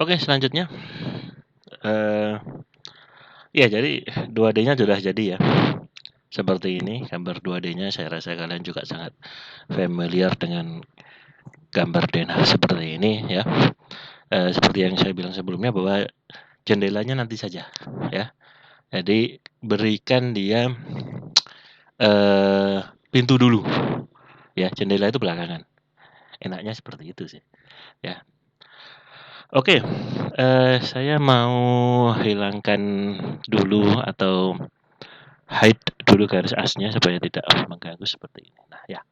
Oke, selanjutnya, eee, ya jadi 2D-nya sudah jadi ya. Seperti ini gambar 2D-nya, saya rasa kalian juga sangat familiar dengan gambar denah seperti ini ya. Seperti yang saya bilang sebelumnya bahwa jendelanya nanti saja ya. Jadi berikan dia, eee, pintu dulu ya, jendela itu belakangan. Enaknya seperti itu sih ya. Oke, saya mau hilangkan dulu atau hide dulu garis asnya supaya tidak mengganggu seperti ini. Nah ya,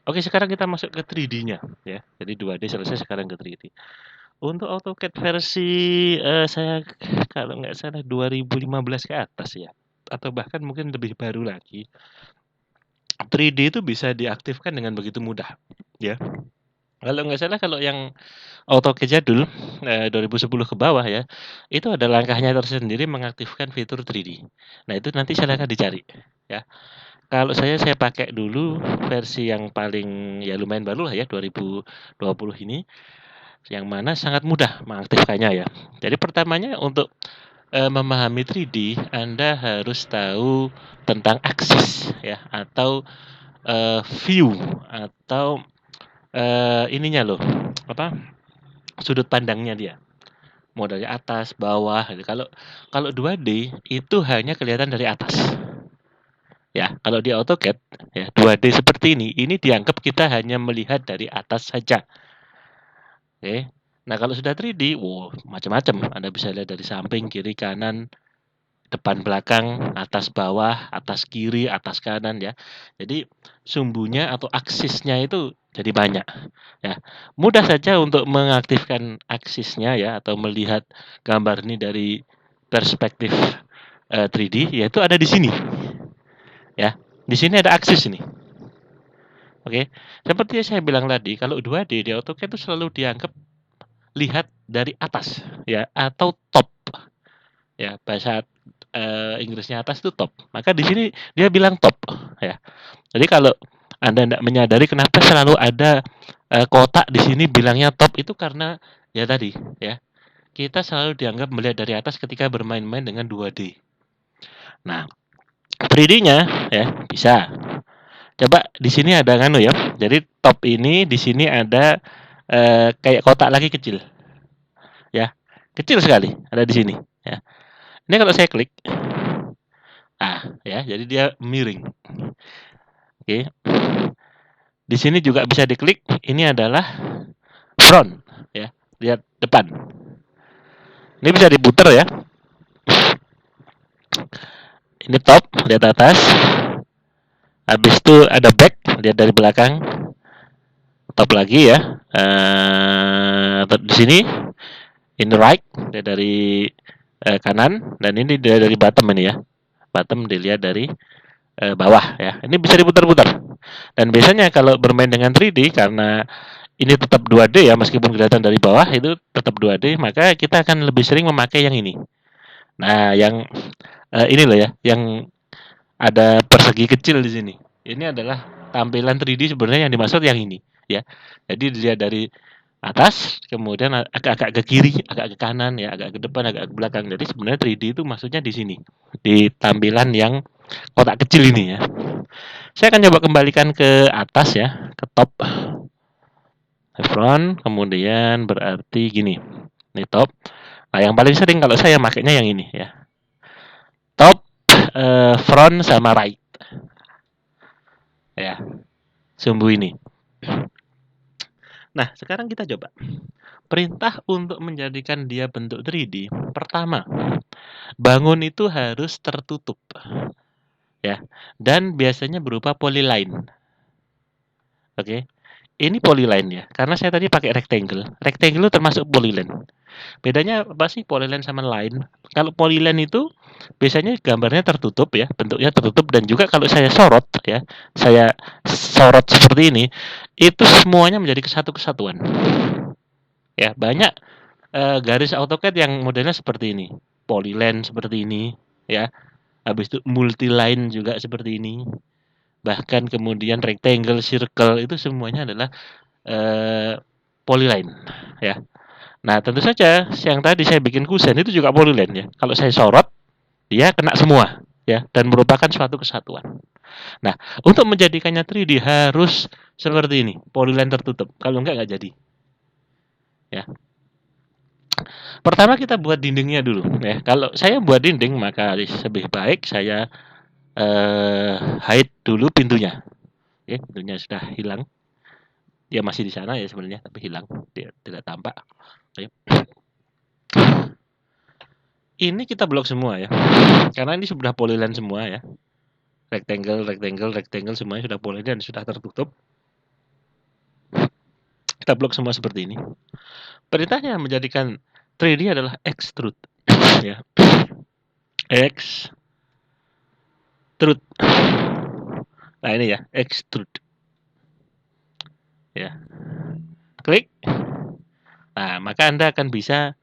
oke sekarang kita masuk ke 3D-nya ya. Jadi 2D selesai, sekarang ke 3D. Untuk AutoCAD versi, saya kalau nggak salah 2015 ke atas ya, atau bahkan mungkin lebih baru lagi, 3D itu bisa diaktifkan dengan begitu mudah ya. Kalau nggak salah kalau yang AutoCAD jadul, 2010 ke bawah ya, itu ada langkahnya tersendiri mengaktifkan fitur 3D. Nah itu nanti silakan dicari ya. Kalau saya pakai dulu versi yang paling ya lumayan baru lah ya 2020 ini, yang mana sangat mudah mengaktifkannya ya. Jadi pertamanya untuk, memahami 3D Anda harus tahu tentang aksis ya atau, view atau, ininya loh, apa, sudut pandangnya dia. Mau dari atas, bawah gitu. Kalau kalau 2D itu hanya kelihatan dari atas. Ya, kalau di AutoCAD ya 2D seperti ini dianggap kita hanya melihat dari atas saja. Oke. Nah, kalau sudah 3D, wow, macam-macam. Anda bisa lihat dari samping, kiri, kanan, depan, belakang, atas, bawah, atas, kiri, atas, kanan ya. Jadi sumbunya atau aksisnya itu jadi banyak ya. Mudah saja untuk mengaktifkan aksisnya ya atau melihat gambar ini dari perspektif 3D yaitu ada di sini ya. Di sini ada aksis ini. Oke. Seperti yang saya bilang tadi, kalau 2D di AutoCAD itu selalu dianggap lihat dari atas ya atau top ya, bahasa Inggrisnya atas itu top. Maka di sini dia bilang top ya. Jadi kalau Anda tidak menyadari kenapa selalu ada kotak di sini bilangnya top, itu karena ya tadi ya, kita selalu dianggap melihat dari atas ketika bermain-main dengan 2D. Nah, 3D-nya ya bisa. Coba di sini ada nganu ya. Jadi top ini di sini ada kayak kotak lagi kecil ya. Kecil sekali ada di sini ya. Ini kalau saya klik, ya, jadi dia miring. Oke. Di sini juga bisa diklik. Ini adalah front, ya, lihat depan. Ini bisa diputar ya. Ini top, lihat atas. Habis itu ada back, lihat dari belakang. Top lagi ya. Di sini, in the right, lihat dari kanan. Dan ini dari bottom ini ya. Bottom dilihat dari bawah ya. Ini bisa diputar-putar. Dan biasanya kalau bermain dengan 3D karena ini tetap 2D ya meskipun kelihatan dari bawah itu tetap 2D, maka kita akan lebih sering memakai yang ini. Nah, yang ini loh ya, yang ada persegi kecil di sini. Ini adalah tampilan 3D sebenarnya yang dimaksud yang ini ya. Jadi dilihat dari atas, kemudian agak-agak ke kiri, agak ke kanan ya, agak ke depan, agak ke belakang. Jadi sebenarnya 3D itu maksudnya di sini, di tampilan yang kotak kecil ini ya. Saya akan coba kembalikan ke atas ya, ke top. Front, kemudian berarti gini. Ini top. Nah, yang paling sering kalau saya makainya yang ini ya. Top, front sama right. Ya, sumbu ini. Nah, sekarang kita coba. Perintah untuk menjadikan dia bentuk 3D. Pertama, bangun itu harus tertutup. Ya. Dan biasanya berupa polyline. Oke. Ini polyline ya. Karena saya tadi pakai rectangle. Rectangle itu termasuk polyline. Bedanya apa sih polyline sama line? Kalau polyline itu biasanya gambarnya tertutup ya, bentuknya tertutup dan juga kalau saya sorot ya, saya sorot seperti ini, itu semuanya menjadi kesatuan. Ya, banyak garis AutoCAD yang modelnya seperti ini. Polyline seperti ini ya. Habis itu multiline juga seperti ini. Bahkan kemudian rectangle, circle itu semuanya adalah polyline ya. Nah, tentu saja yang tadi saya bikin kusen itu juga polyline ya. Kalau saya sorot, dia kena semua ya dan merupakan suatu kesatuan. Nah, untuk menjadikannya 3D harus seperti ini, polyline tertutup. Kalau nggak jadi. Ya. Pertama kita buat dindingnya dulu ya. Kalau saya buat dinding maka lebih baik saya hide dulu pintunya. Ya, pintunya sudah hilang. Dia masih di sana ya sebenarnya, tapi hilang. Dia tidak tampak. Oke. Ini kita blok semua ya. Karena ini sudah polyline semua ya. Rectangle, rectangle, rectangle semuanya sudah polyline dan sudah tertutup. Kita blok semua seperti ini. Perintahnya menjadikan 3D adalah extrude ya. Extrude. Nah, ini ya, extrude. Ya. Klik. Nah, maka Anda akan bisa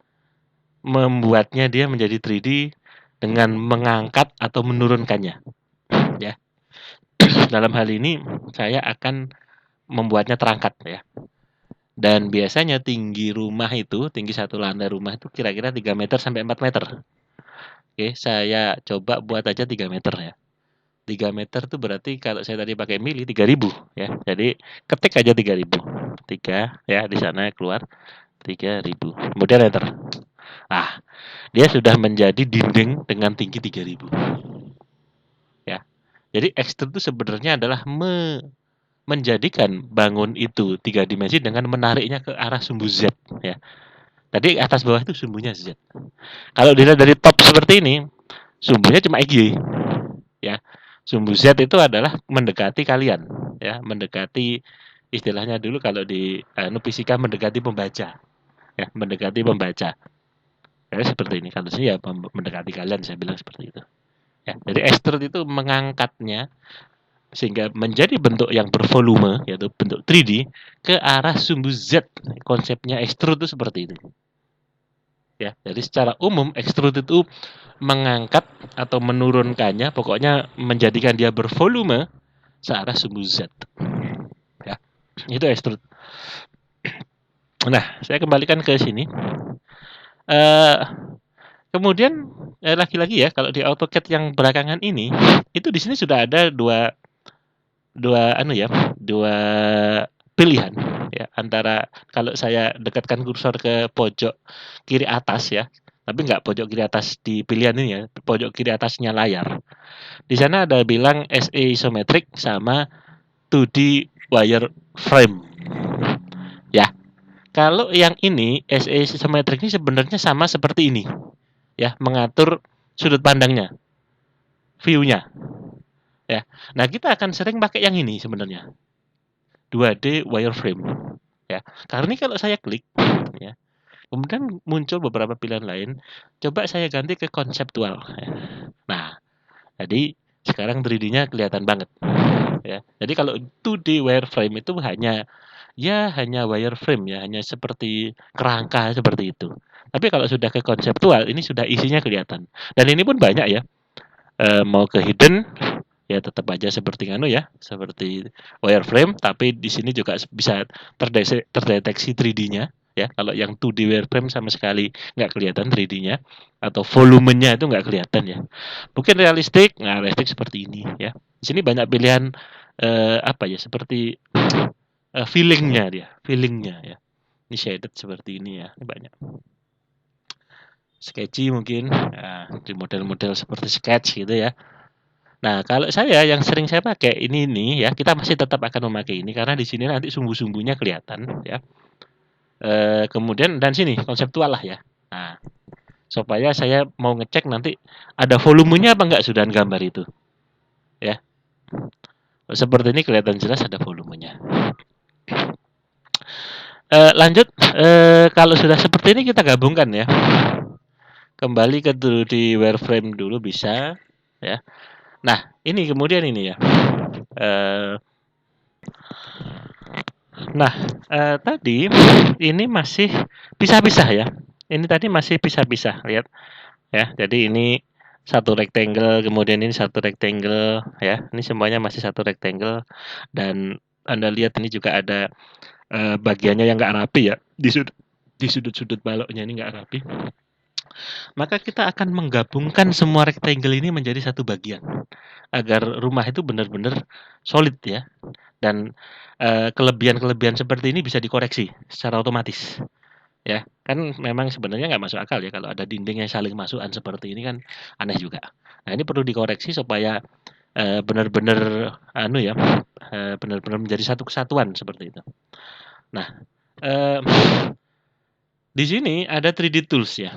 membuatnya dia menjadi 3D dengan mengangkat atau menurunkannya. Ya. Dalam hal ini saya akan membuatnya terangkat ya. Dan biasanya tinggi rumah itu, tinggi satu lantai rumah itu kira-kira 3 meter sampai 4 meter. Oke, saya coba buat aja 3 meter ya. 3 meter itu berarti kalau saya tadi pakai mili 3000 ya. Jadi ketik aja 3000. 3 ya di sana keluar 3000. Kemudian enter. Nah, dia sudah menjadi dinding dengan tinggi 3000. Ya. Jadi extrude itu sebenarnya adalah menjadikan bangun itu 3 dimensi dengan menariknya ke arah sumbu Z ya. Tadi atas bawah itu sumbunya Z. Kalau dilihat dari top seperti ini, sumbunya cuma XY ya. Sumbu Z itu adalah mendekati kalian ya, mendekati istilahnya dulu kalau di fisika mendekati pembaca ya, mendekati pembaca. Ya, seperti ini kalau saya ya mendekati kalian saya bilang seperti itu. Ya, jadi extrude itu mengangkatnya sehingga menjadi bentuk yang bervolume yaitu bentuk 3D ke arah sumbu Z. Konsepnya extrude itu seperti itu. Ya, jadi secara umum extrude itu mengangkat atau menurunkannya, pokoknya menjadikan dia bervolume searah sumbu Z. Ya, itu extrude. Nah, saya kembalikan ke sini. Kemudian lagi-lagi ya, kalau di AutoCAD yang belakangan ini, itu di sini sudah ada dua pilihan ya, antara kalau saya dekatkan kursor ke pojok kiri atas ya, tapi nggak pojok kiri atas di pilihan ini ya, pojok kiri atasnya layar. Di sana ada bilang SA isometric sama 2D wireframe. Ya, kalau yang ini SA isometric ini sebenarnya sama seperti ini. Ya, mengatur sudut pandangnya, view-nya. Ya. Nah, kita akan sering pakai yang ini sebenarnya. 2D wireframe. Ya. Karena ini kalau saya klik ya, kemudian muncul beberapa pilihan lain, coba saya ganti ke konseptual ya. Nah, jadi sekarang 3D-nya kelihatan banget. Ya. Jadi kalau 2D wireframe itu hanya wireframe ya, hanya seperti kerangka seperti itu. Tapi kalau sudah ke konseptual, ini sudah isinya kelihatan. Dan ini pun banyak ya. Mau ke hidden, ya tetap aja seperti ya, seperti wireframe, tapi di sini juga bisa terdeteksi 3D-nya. Ya, kalau yang 2D wireframe sama sekali nggak kelihatan 3D-nya atau volumenya itu nggak kelihatan ya. Mungkin realistik, nah realistik seperti ini ya. Di sini banyak pilihan seperti feelingnya ya. Ini shaded seperti ini ya, ini banyak. Sketchy mungkin, nah, di model-model seperti sketch gitu ya. Nah, kalau saya yang sering saya pakai ini nih ya, kita masih tetap akan memakai ini karena di sini nanti sumbu-sumbunya kelihatan ya. Kemudian dan sini konseptual lah ya. Nah, supaya saya mau ngecek nanti ada volumenya apa enggak sudahan gambar itu. Ya. Seperti ini kelihatan jelas ada volumenya. Lanjut, kalau sudah seperti ini kita gabungkan ya. Kembali ke di wireframe dulu bisa ya. Nah, ini kemudian ini ya. Tadi ini masih pisah-pisah ya. Ini tadi masih pisah-pisah, lihat ya. Jadi ini satu rectangle, kemudian ini satu rectangle ya. Ini semuanya masih satu rectangle dan Anda lihat ini juga ada bagiannya yang nggak rapi ya. di sudut-sudut baloknya ini nggak rapi, maka kita akan menggabungkan semua rectangle ini menjadi satu bagian agar rumah itu benar-benar solid ya. Dan kelebihan-kelebihan seperti ini bisa dikoreksi secara otomatis. Ya, kan memang sebenarnya nggak masuk akal ya kalau ada dinding yang saling masukan seperti ini kan aneh juga. Nah, ini perlu dikoreksi supaya benar-benar benar-benar menjadi satu kesatuan seperti itu. Nah, di sini ada 3D tools ya.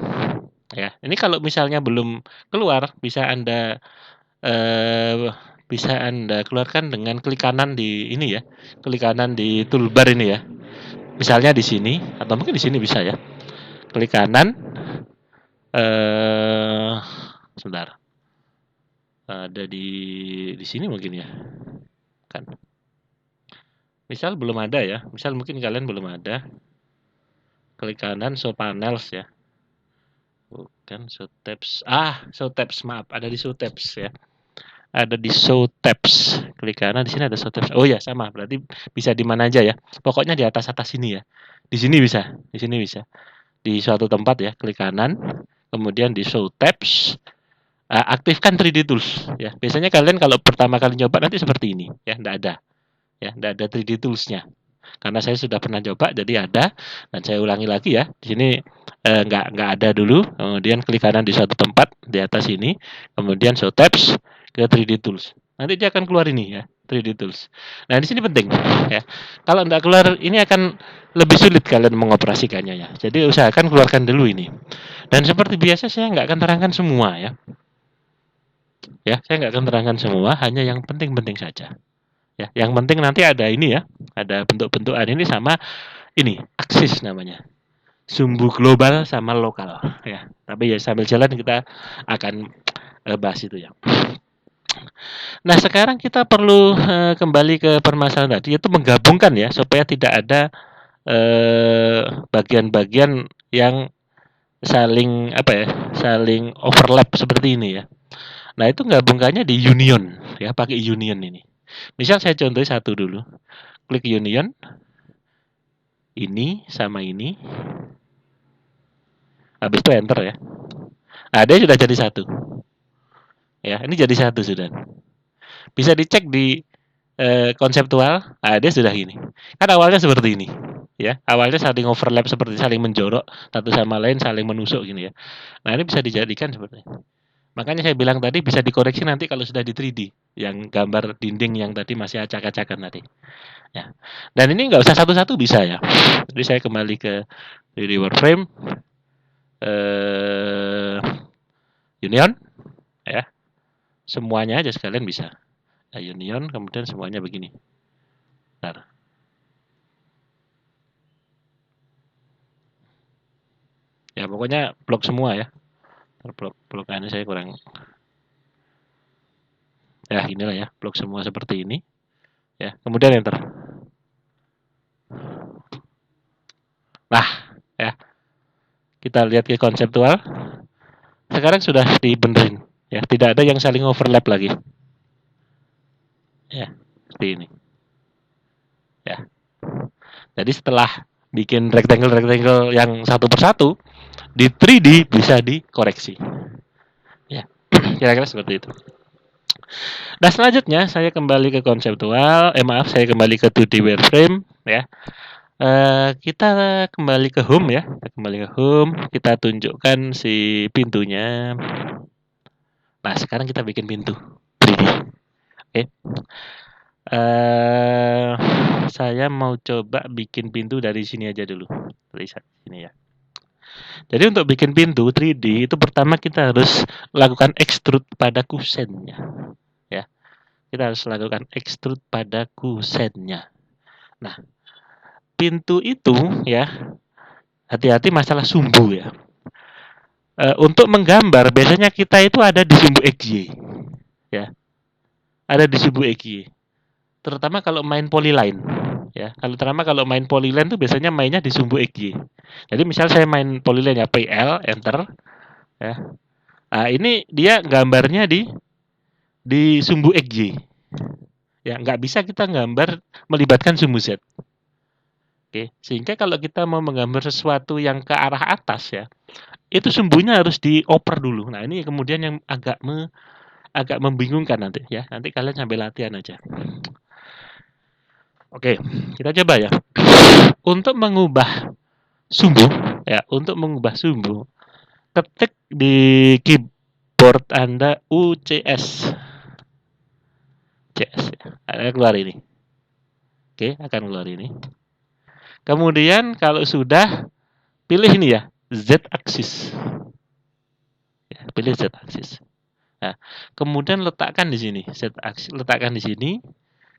Ya, ini kalau misalnya belum keluar eh, bisa Anda keluarkan dengan klik kanan di ini ya, klik kanan di toolbar ini ya. Misalnya di sini atau mungkin di sini bisa ya. Klik kanan, eh sebentar. Ada di sini mungkin ya. Kan. Misal belum ada ya. Misal mungkin kalian belum ada. Klik kanan show panels ya. Bukan show tabs. Show tabs, maaf, ada di show tabs ya. Ada di show tabs. Klik kanan, di sini ada show tabs. Oh ya, sama. Berarti bisa di mana aja ya. Pokoknya di atas-atas sini ya. Di sini bisa, di sini bisa. Di suatu tempat ya, klik kanan, kemudian di show tabs, aktifkan 3D tools ya. Biasanya kalian kalau pertama kali nyoba nanti seperti ini ya, enggak ada. Ya, enggak ada 3D tools-nya. Karena saya sudah pernah coba jadi ada dan saya ulangi lagi ya. Di sini enggak ada dulu. Kemudian klik kanan di suatu tempat di atas ini, kemudian show tabs ke 3D tools. Nanti dia akan keluar ini ya, 3D tools. Nah, di sini penting ya. Kalau enggak keluar ini akan lebih sulit kalian mengoperasikannya ya. Jadi usahakan keluarkan dulu ini. Dan seperti biasa saya nggak akan terangkan semua ya. Ya, saya nggak akan terangkan semua, hanya yang penting-penting saja. Ya, yang penting nanti ada ini ya, ada bentuk-bentukan ini sama ini, aksis namanya. Sumbu global sama lokal ya. Tapi ya sambil jalan kita akan bahas itu ya. Nah, sekarang kita perlu kembali ke permasalahan tadi, itu menggabungkan ya supaya tidak ada bagian-bagian yang saling overlap seperti ini ya. Nah, itu gabungkannya di union ya, pakai union ini. Misal saya contoh satu dulu. Klik union. Ini sama ini. Habis itu enter ya. Nah, dia sudah jadi satu. Ya, ini jadi satu sudah. Bisa dicek di konseptual. Nah, dia sudah gini. Kan awalnya seperti ini. Ya, awalnya saling overlap seperti saling menjorok satu sama lain, saling menusuk gini ya. Nah, ini bisa dijadikan seperti ini. Makanya saya bilang tadi bisa dikoreksi nanti kalau sudah di 3D, yang gambar dinding yang tadi masih acak-acakan tadi. Ya. Dan ini nggak usah satu-satu bisa ya. Jadi saya kembali ke 3D Warframe, Union, ya. Semuanya aja sekalian bisa. Nah, Union, kemudian semuanya begini. Bentar. Ya pokoknya blok semua ya. Blok ini saya kurang. Ya inilah ya, blok semua seperti ini. Ya, kemudian enter. Nah, ya. Kita lihat ke konseptual. Sekarang sudah dibenerin. Ya, tidak ada yang saling overlap lagi. Ya, seperti ini. Ya. Jadi setelah bikin rectangle-rectangle yang satu persatu, di 3D bisa dikoreksi. Ya, kira-kira seperti itu. Nah, selanjutnya saya kembali ke konseptual. Saya kembali ke 2D wireframe ya. Kita kembali ke home ya. Kita kembali ke home, kita tunjukkan si pintunya. Nah, sekarang kita bikin pintu 3D. Oke. Saya mau coba bikin pintu dari sini aja dulu. Dari sini ya. Jadi untuk bikin pintu 3D itu pertama kita harus lakukan extrude pada kusennya. Ya. Kita harus lakukan extrude pada kusennya. Nah, pintu itu ya, hati-hati masalah sumbu ya. Untuk menggambar biasanya kita itu ada di sumbu XY. Ya. Ada di sumbu XY. Terutama kalau main polyline ya. Kalau main polyline tuh biasanya mainnya di sumbu XY. Jadi misal saya main polyline ya, PL enter ya. Nah, ini dia gambarnya di sumbu XY. Ya, nggak bisa kita gambar melibatkan sumbu Z. Oke, sehingga kalau kita mau menggambar sesuatu yang ke arah atas ya, itu sumbunya harus dioper dulu. Nah, ini kemudian yang agak membingungkan nanti ya. Nanti kalian sambil latihan aja. Oke, kita coba ya. Untuk mengubah sumbu ya, untuk mengubah sumbu, ketik di keyboard Anda UCS. CS ya. Akan keluar ini. Oke, akan keluar ini. Kemudian kalau sudah, pilih ini ya, Z axis. Ya, pilih Z axis. Nah, kemudian letakkan di sini, Z axis letakkan di sini,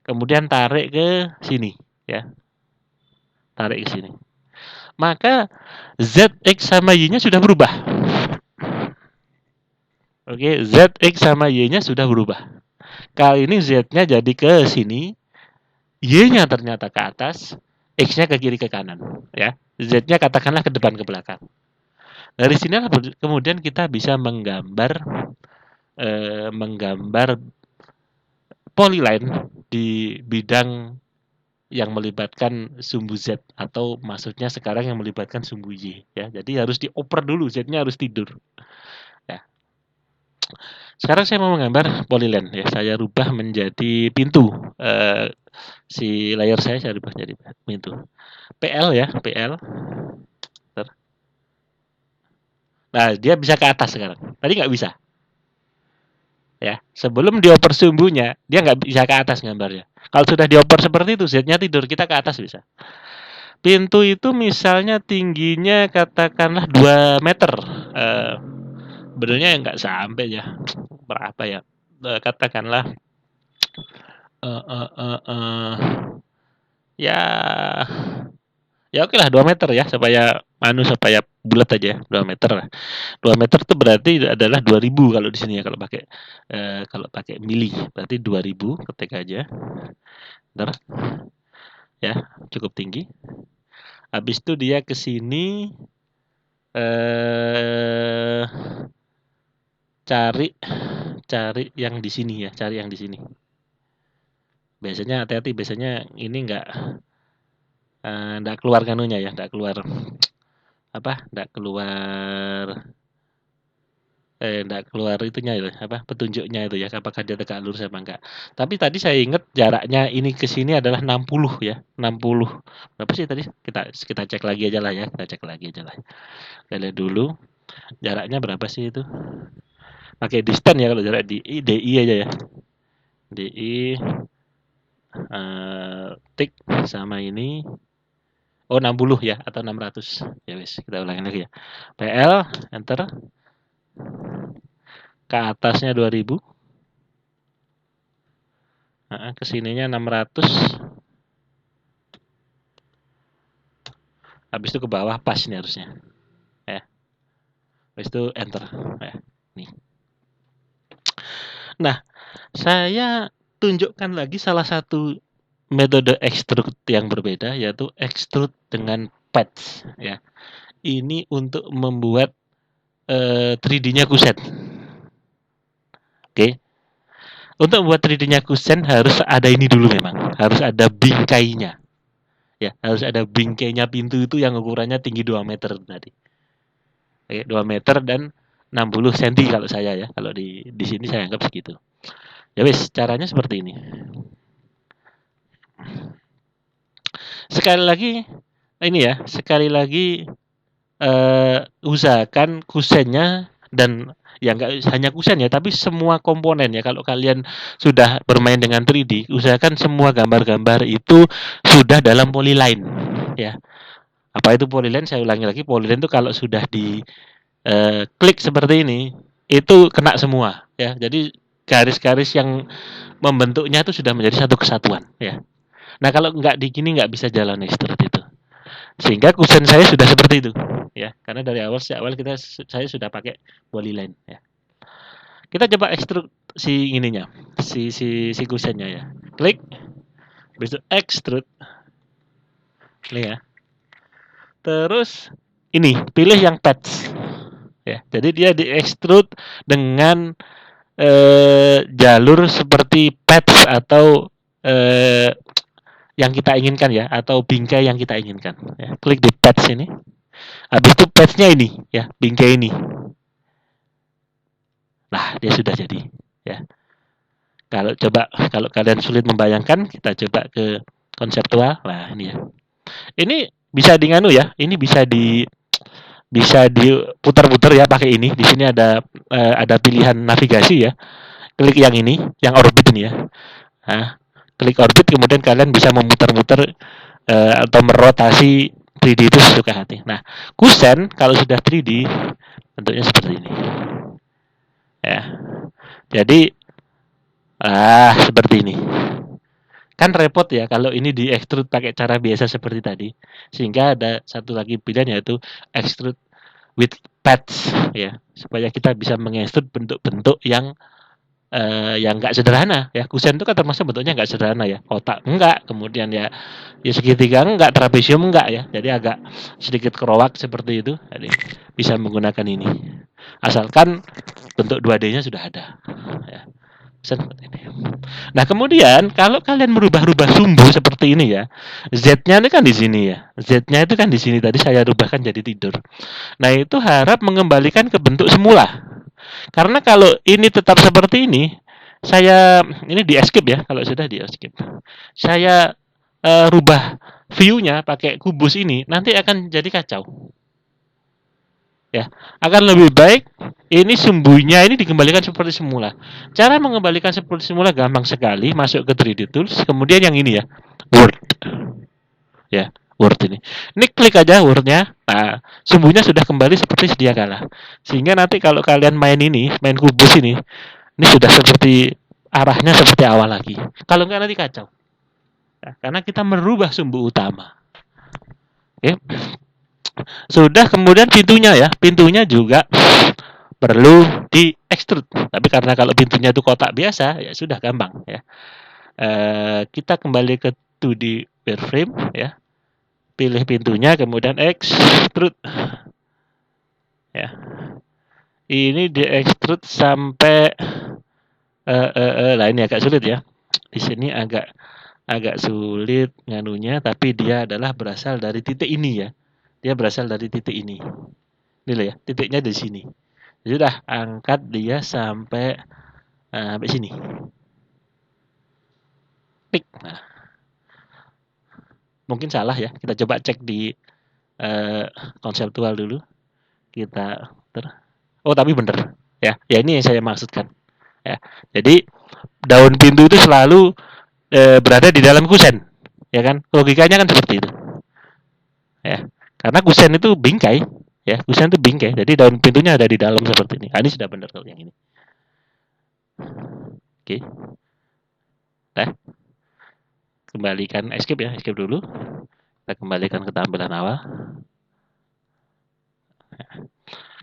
kemudian tarik ke sini ya. Tarik ke sini. Maka Z, X sama Y-nya sudah berubah. Oke, Z, X sama Y-nya sudah berubah. Kali ini Z-nya jadi ke sini, Y-nya ternyata ke atas, X-nya ke kiri ke kanan ya. Z-nya katakanlah ke depan ke belakang. Dari sini kemudian kita bisa menggambar polyline di bidang yang melibatkan sumbu Z, atau maksudnya sekarang yang melibatkan sumbu Y ya. Jadi harus dioper dulu, Z-nya harus tidur. Ya. Sekarang saya mau menggambar polyline ya. Saya rubah menjadi pintu. Si layar saya rubah jadi pintu. PL ya, PL. Nah, dia bisa ke atas sekarang. Tadi nggak bisa. Ya, sebelum dioper sumbunya, dia nggak bisa ke atas gambarnya. Kalau sudah dioper seperti itu, Z-nya tidur, kita ke atas bisa. Pintu itu misalnya tingginya katakanlah 2 meter. Sebenarnya nggak sampai ya. Berapa ya? Katakanlah ya ya oke lah 2 meter ya, supaya supaya bulat aja ya, 2 meter lah. 2 meter itu berarti adalah 2000 kalau di sini ya, kalau pakai mili berarti 2000, ketik aja. Bentar. Ya, cukup tinggi. Habis itu dia ke sini cari yang di sini ya, cari yang di sini. Biasanya hati-hati, biasanya ini enggak keluar kanunya ya, enggak keluar itunya itu, petunjuknya itu ya, apakah dia tegak lurus apa enggak. Tapi tadi saya ingat jaraknya ini ke sini adalah 60 ya, 60. Berapa sih tadi? Kita cek lagi aja lah ya, kita cek lagi aja lah. Kita lihat dulu jaraknya berapa sih itu. Pakai distance ya kalau jarak DI aja ya. DI tik sama ini. Oh 60 ya, atau 600. Ya wis, kita ulangin lagi ya. PL, enter. Ke atasnya 2000. Kesininya 600. Habis itu ke bawah pas nih harusnya. Ya. Habis itu enter. Ya, nih. Nah, saya tunjukkan lagi salah satu metode extrude yang berbeda, yaitu extrude dengan patch ya. Ini untuk membuat 3D-nya kusen. Oke. Untuk membuat 3D-nya kusen harus ada ini dulu memang. Harus ada bingkainya. Ya, harus ada bingkainya pintu itu yang ukurannya tinggi 2 meter tadi. Oke, 2 meter dan 60 cm kalau saya ya. Kalau di sini saya anggap segitu. Ya wis, caranya seperti ini. Sekali lagi usahakan kusennya, dan ya nggak hanya kusen ya, tapi semua komponen ya. Kalau kalian sudah bermain dengan 3D, usahakan semua gambar-gambar itu sudah dalam polyline ya. Apa itu polyline? Saya ulangi lagi, polyline itu kalau sudah di klik seperti ini, itu kena semua ya. Jadi garis-garis yang membentuknya itu sudah menjadi satu kesatuan ya. Nah, kalau nggak di gini nggak bisa jalan extrude itu. Sehingga kusen saya sudah seperti itu ya. Karena dari sejak awal saya sudah pakai polyline ya. Kita coba extrude si ininya, si kusennya ya. Klik. Habis itu extrude. Ini ya. Terus ini, pilih yang patch. Ya, jadi dia di extrude dengan jalur seperti patch atau yang kita inginkan ya, atau bingkai yang kita inginkan. Ya. Klik di patch ini. Habis itu patch-nya ini, ya, bingkai ini. Nah, dia sudah jadi. Ya. Kalau kalian sulit membayangkan, kita coba ke konseptual. Nah, ini ya. Ini bisa nganu ya. Ini bisa diputar-putar ya pakai ini. Di sini ada pilihan navigasi ya. Klik yang ini, yang orbit ini ya. Nah, klik orbit, kemudian kalian bisa memutar-mutar atau merotasi 3D itu sesuka hati. Nah, kusen kalau sudah 3D bentuknya seperti ini. Ya. Jadi seperti ini. Kan repot ya kalau ini di extrude pakai cara biasa seperti tadi. Sehingga ada satu lagi pilihan, yaitu extrude with paths ya, supaya kita bisa mengextrude bentuk-bentuk yang nggak sederhana ya. Kusen itu kan termasuk bentuknya nggak sederhana ya, kotak enggak, kemudian ya segitiga enggak, trapesium enggak ya, jadi agak sedikit kerowak seperti itu. Jadi bisa menggunakan ini asalkan bentuk 2D-nya sudah ada ya. Seperti ini. Nah, kemudian kalau kalian merubah-rubah sumbu seperti ini ya, Z-nya ini kan di sini ya, Z-nya itu kan di sini, tadi saya rubahkan jadi tidur. Nah, itu harap mengembalikan ke bentuk semula. Karena kalau ini tetap seperti ini, ini di escape ya, kalau sudah di escape. Saya rubah view-nya pakai kubus ini, nanti akan jadi kacau. Ya, akan lebih baik ini sumbunya ini dikembalikan seperti semula. Cara mengembalikan seperti semula gampang sekali, masuk ke 3D Tools, kemudian yang ini ya, Word. Ya, Word ini. Ini klik aja Word-nya. Nah, sumbunya sudah kembali seperti sedia kala. Sehingga nanti kalau kalian main kubus ini sudah seperti arahnya seperti awal lagi. Kalau enggak nanti kacau. Ya, karena kita merubah sumbu utama. Oke. Sudah, kemudian pintunya juga perlu di extrude. Tapi karena kalau pintunya itu kotak biasa, ya sudah gampang ya. Kita kembali ke 2D wireframe ya. Pilih pintunya, kemudian extrude. Ya. Ini di extrude sampai lah ini agak sulit ya. Di sini agak sulit nganunya, tapi dia adalah berasal dari titik ini ya. Dia berasal dari titik ini. Ini loh ya, titiknya di sini. Sudah, angkat dia sampai sini. Klik. Nah. Mungkin salah ya. Kita coba cek di konseptual dulu. Oh, tapi bener. Ya, ini yang saya maksudkan. Ya. Jadi daun pintu itu selalu berada di dalam kusen. Ya kan? Logikanya kan seperti itu. Ya. Karena kusen itu bingkai, ya. Kusen itu bingkai. Jadi daun pintunya ada di dalam seperti ini. Ini sudah benar kalau yang ini. Oke. Nah, kembalikan escape ya, escape dulu. Kita kembalikan ke tampilan awal.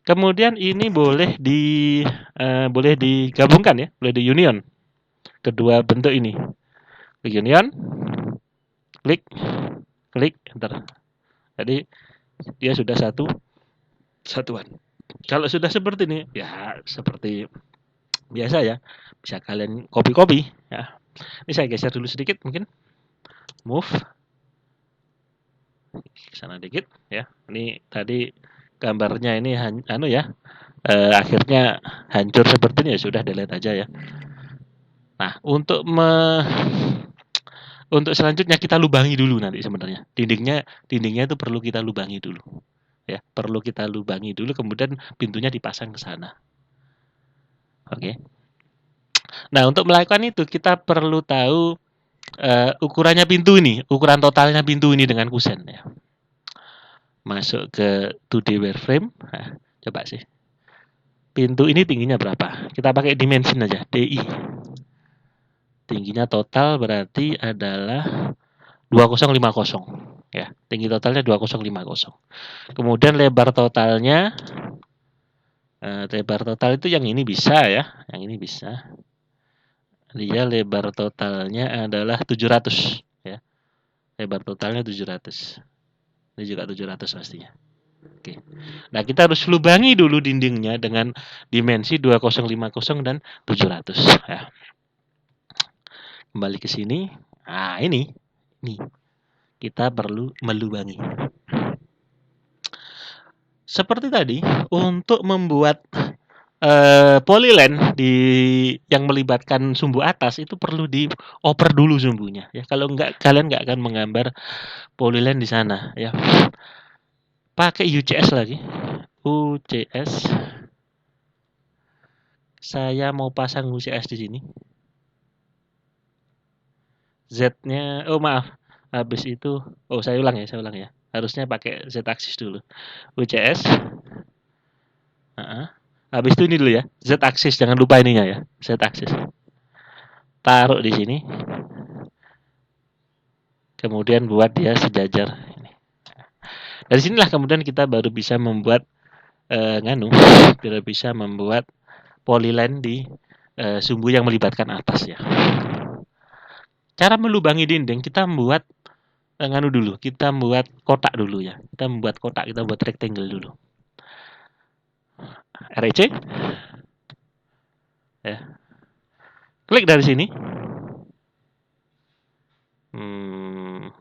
Kemudian ini boleh digabungkan ya, boleh di union. Kedua bentuk ini. Klik union. Klik enter. Jadi dia sudah satuan. Kalau sudah seperti ini, ya seperti biasa ya, bisa kalian copy ya. Ini saya geser dulu sedikit mungkin. Move ke sana dikit ya. Ini tadi gambarnya ini akhirnya hancur seperti ini, ya sudah, delete aja ya. Nah, untuk selanjutnya kita lubangi dulu nanti sebenarnya. Dindingnya itu perlu kita lubangi dulu. Ya, perlu kita lubangi dulu, kemudian pintunya dipasang ke sana. Oke. Nah, untuk melakukan itu kita perlu tahu ukurannya pintu ini, ukuran totalnya pintu ini dengan kusen ya. Masuk ke 2D wireframe. Nah, coba sih. Pintu ini tingginya berapa? Kita pakai dimension aja, DI. Tingginya total berarti adalah 2050 ya. Tinggi totalnya 2050. Kemudian lebar totalnya lebar total itu yang ini bisa ya, yang ini bisa. Dia lebar totalnya adalah 700 ya. Lebar totalnya 700. Ini juga 700 pastinya. Oke. Nah, kita harus lubangi dulu dindingnya dengan dimensi 2050 dan 700 ya. Kembali ke sini. Nah, ini Nih, kita perlu melubangi. Seperti tadi, untuk membuat polyland yang melibatkan sumbu atas itu perlu dioper dulu sumbunya ya. Kalau enggak kalian nggak akan menggambar polyland di sana ya. Pakai UCS lagi. UCS. Saya mau pasang UCS di sini. Z-nya, oh maaf, habis itu, oh saya ulang ya. Harusnya pakai Z aksis dulu. UCS. Habis itu ini dulu ya, Z aksis, jangan lupa ininya ya, Z aksis. Taruh di sini. Kemudian buat dia sejajar. Dari sinilah kemudian kita baru bisa membuat baru bisa membuat polyline di sumbu yang melibatkan atas ya. Cara melubangi dinding kita membuat kita membuat kotak dulu ya. Kita membuat kotak, kita buat rectangle dulu. REC. Ya. Klik dari sini.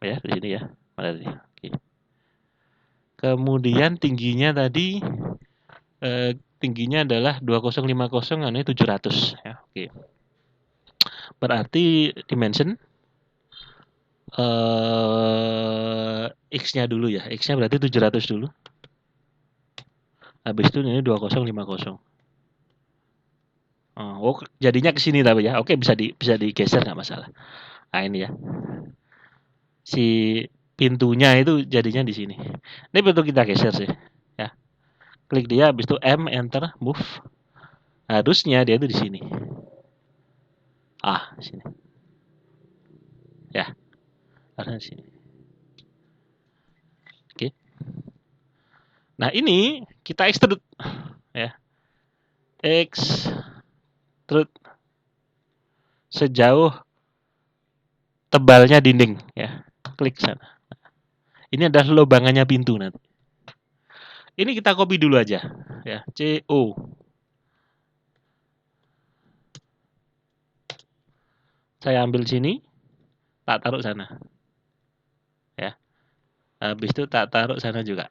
Ya, di sini ya. Oke. Kemudian tingginya tadi tingginya adalah 2050 ini 700 ya. Oke. Berarti dimension X-nya dulu ya. X-nya berarti 700 dulu. Habis itu ini 2050. Oh, jadinya ke sini tapi ya. Oke, bisa digeser nggak masalah. Nah, ini ya. Si pintunya itu jadinya di sini. Ini perlu kita geser sih, ya. Klik dia, habis itu M, enter, move. Harusnya dia itu di sini. Sini. Ya. Harusnya di sini. Oke. Nah, ini kita extrude ya. Extrude sejauh tebalnya dinding ya. Klik sana. Ini adalah lubangannya pintu nanti. Ini kita copy dulu aja ya. CO. Saya ambil sini, tak taruh sana. Ya. Habis itu tak taruh sana juga.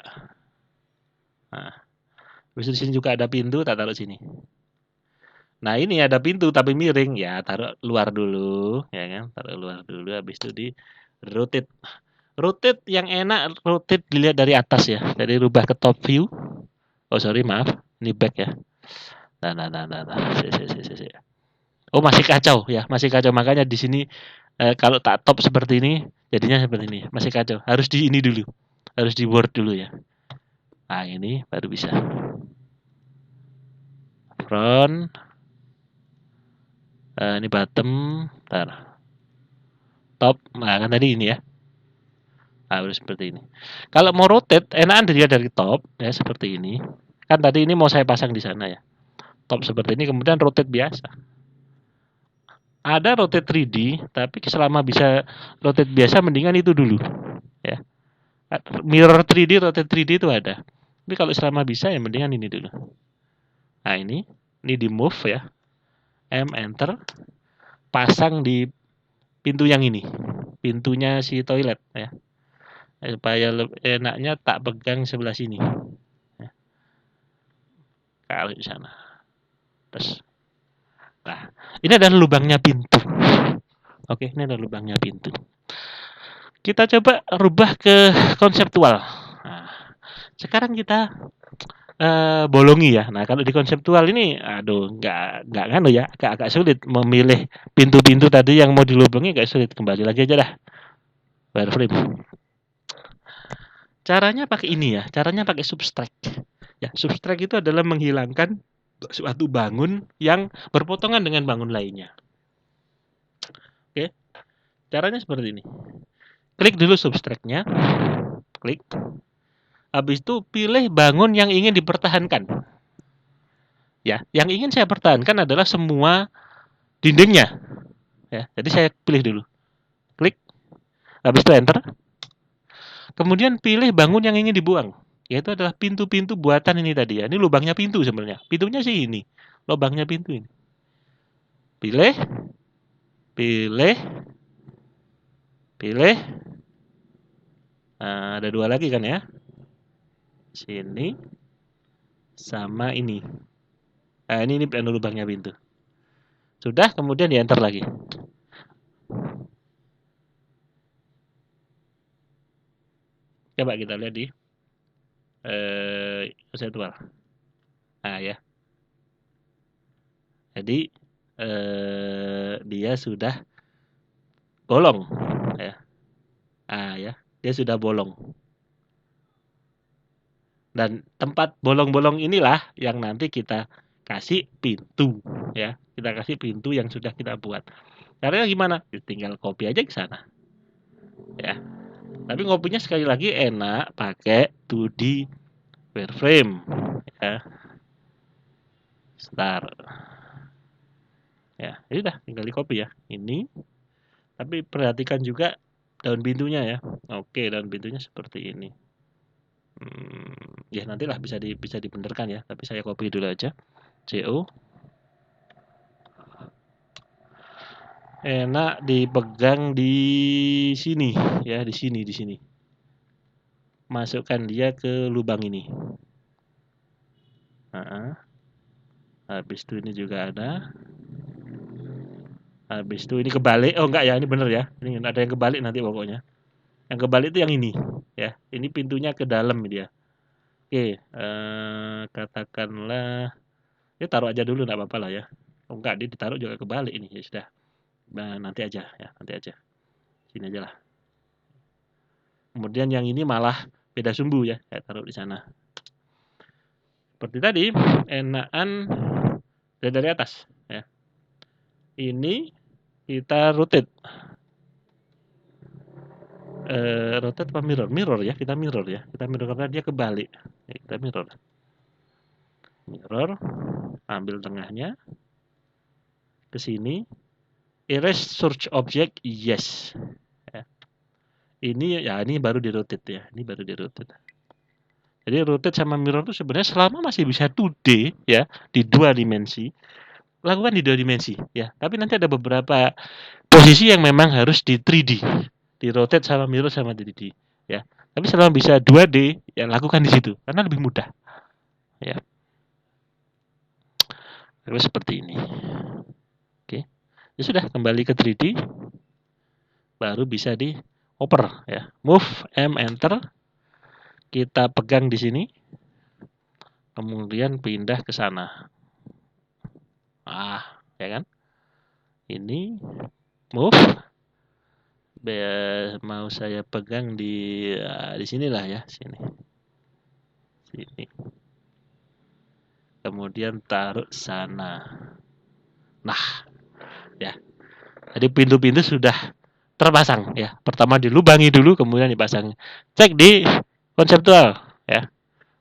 Nah, habis itu di sini juga ada pintu, tak taruh sini. Nah, ini ada pintu tapi miring, ya taruh luar dulu, ya kan? Taruh luar dulu, habis itu di rotate. Rotate yang enak, rotate dilihat dari atas ya. Jadi rubah ke top view. Oh, sorry, maaf. Ini back ya. Nah. Oh, masih kacau ya, masih kacau. Makanya di sini kalau tak top seperti ini, jadinya seperti ini. Masih kacau. Harus di ini dulu. Harus di word dulu ya. Nah, ini baru bisa. Front. Ini bottom. Ntar. Top. Nah, kan tadi ini ya. Harus seperti ini. Kalau mau rotate, enakan dilihat dari top ya, seperti ini. Kan tadi ini mau saya pasang di sana ya. Top seperti ini, kemudian rotate biasa. Ada rotate 3D, tapi selama bisa rotate biasa, mendingan itu dulu ya. Mirror 3D, rotate 3D itu ada. Tapi kalau selama bisa ya mendingan ini dulu. Nah, ini di move ya. M, enter. Pasang di pintu yang ini. Pintunya si toilet ya. Supaya enaknya tak pegang sebelah sini. Ya. Kalau di sana. Terus. Nah, ini adalah lubangnya pintu. Oke, ini adalah lubangnya pintu. Kita coba rubah ke konseptual. Nah, sekarang kita bolongi ya. Nah, kalau di konseptual ini, aduh, nggak kan ya, agak sulit memilih pintu-pintu tadi yang mau dilubangi, agak sulit. Kembali lagi aja dah. Wireframe. Caranya pakai ini ya, caranya pakai subtract. Ya, subtract itu adalah menghilangkan suatu bangun yang berpotongan dengan bangun lainnya. Oke, caranya seperti ini. Klik dulu subtract-nya, klik. Habis itu pilih bangun yang ingin dipertahankan. Ya, yang ingin saya pertahankan adalah semua dindingnya. Ya, jadi saya pilih dulu. Klik. Habis itu enter. Kemudian pilih bangun yang ingin dibuang, yaitu adalah pintu-pintu buatan ini tadi ya. Ini lubangnya pintu sebenarnya. Pintunya sih ini. Lubangnya pintu ini. Pilih. pilih. Nah, ada 2 lagi kan ya? Sini sama ini. Nah, ini plano lubangnya pintu. Sudah, kemudian di enter lagi. Coba kita lihat di konsepual. Nah ya. Jadi dia sudah bolong ya. Ah ya, dia sudah bolong. Dan tempat bolong-bolong inilah yang nanti kita kasih pintu ya. Kita kasih pintu yang sudah kita buat. Caranya gimana? Tinggal copy aja ke sana. Ya. Tapi ngopinya sekali lagi enak pakai 2D wireframe ya. Start. Ya, ini udah tinggal di copy ya. Ini. Tapi perhatikan juga daun pintunya ya. Oke, daun pintunya seperti ini. Ya nantilah bisa dibenarkan ya. Tapi saya copy dulu aja. CO. Enak dipegang di sini ya, di sini. Masukkan dia ke lubang ini. Habis itu ini juga ada. Habis itu ini kebalik. Oh enggak ya, ini bener ya. Ini ada yang kebalik nanti pokoknya. Yang kebalik itu yang ini ya. Ini pintunya ke dalam dia. Oke, katakanlah ya taruh aja dulu enggak apa-apa lah ya. Oh enggak, dia ditaruh juga kebalik ini. Ya sudah. Nah, nanti aja ya, nanti aja. Sini aja lah. Kemudian yang ini malah beda sumbu ya. Saya taruh di sana. Seperti tadi, enakan dari atas ya. Ini kita rotate. Rotate apa mirror? Mirror ya, kita mirror ya. Kita mirror karena dia kebalik. Ya, kita mirror. Mirror, ambil tengahnya. Ke sini. Erase search object, yes. Ya. Ini baru di rotate ya. Ini baru di rotate. Jadi rotate sama mirror itu sebenarnya selama masih bisa 2D ya, di 2 dimensi. Lakukan di 2 dimensi ya. Tapi nanti ada beberapa posisi yang memang harus di 3D. Di rotate sama mirror sama 3D ya. Tapi selama bisa 2D ya lakukan di situ karena lebih mudah. Ya. Terus seperti ini. Oke. Ya sudah, kembali ke 3D. Baru bisa di oper ya. Move M enter. Kita pegang di sini. Kemudian pindah ke sana. Ya kan? Ini move. Mau saya pegang di sinilah ya, sini. Kemudian taruh sana. Nah, ya. Jadi pintu-pintu sudah terpasang ya. Pertama dilubangi dulu, kemudian dipasang. Cek di konseptual ya.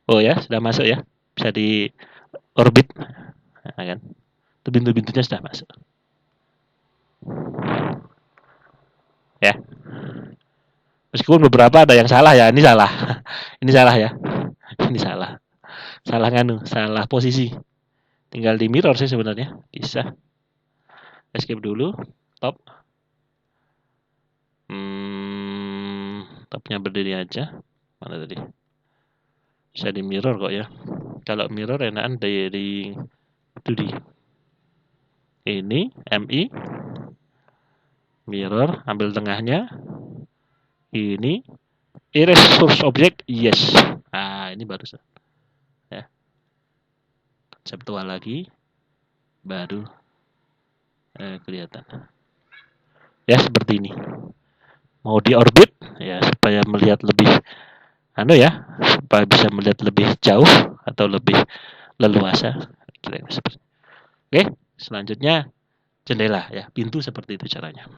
Oh ya, sudah masuk ya. Bisa di orbit. Nah, kan? Itu pintu-pintunya sudah masuk. Ya. Meskipun beberapa ada yang salah ya, ini salah. Ini salah ya. Ini salah. Salah posisi. Tinggal di mirror sih sebenarnya, bisa. Escape dulu, top. Topnya berdiri aja. Mana tadi? Bisa di mirror kok ya. Kalau mirror enakan dari 2D. Ini MI mirror, ambil tengahnya. Ini erase source object, yes. Nah, ini baru ya. Konseptual lagi, baru kelihatan. Ya seperti ini. Mau di orbit ya supaya melihat lebih supaya bisa melihat lebih jauh atau lebih leluasa. Oke, selanjutnya jendela ya, pintu seperti itu caranya.